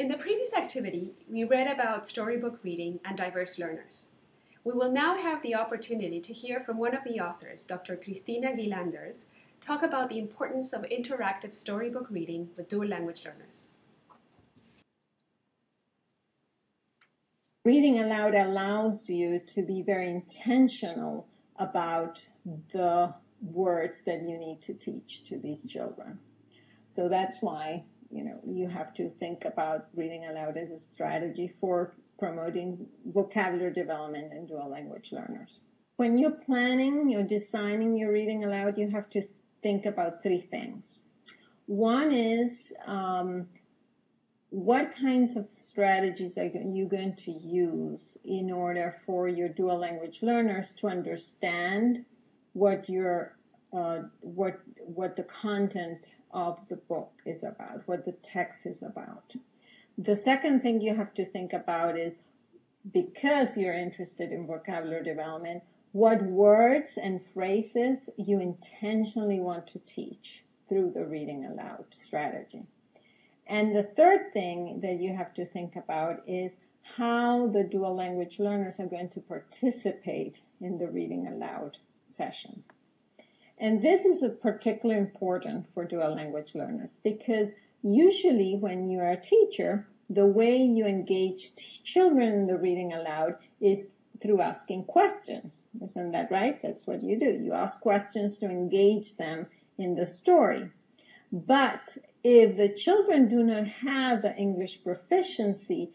In the previous activity, we read about storybook reading and diverse learners. We will now have the opportunity to hear from one of the authors, Dr. Cristina Guilanders, talk about the importance of interactive storybook reading with dual language learners. Reading aloud allows you to be very intentional about the words that you need to teach to these children. So that's why, you have to think about reading aloud as a strategy for promoting vocabulary development in dual language learners. When you're planning, you're designing your reading aloud, you have to think about three things. One is what kinds of strategies are you going to use in order for your dual language learners to understand what the content of the book is about, what the text is about. The second thing you have to think about is, because you're interested in vocabulary development, what words and phrases you intentionally want to teach through the reading aloud strategy. And the third thing that you have to think about is how the dual language learners are going to participate in the reading aloud session. And this is particularly important for dual language learners because usually when you are a teacher, the way you engage children in the reading aloud is through asking questions. Isn't that right? That's what you do. You ask questions to engage them in the story. But if the children do not have the English proficiency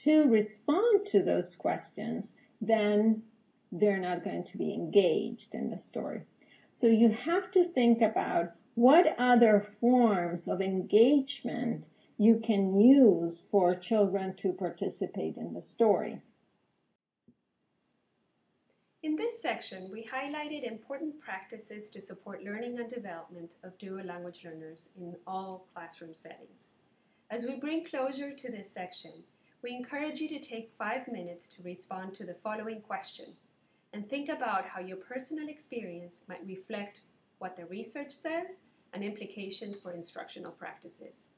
to respond to those questions, then they're not going to be engaged in the story. So you have to think about what other forms of engagement you can use for children to participate in the story. In this section, we highlighted important practices to support learning and development of dual language learners in all classroom settings. As we bring closure to this section, we encourage you to take 5 minutes to respond to the following question and think about how your personal experience might reflect what the research says and implications for instructional practices.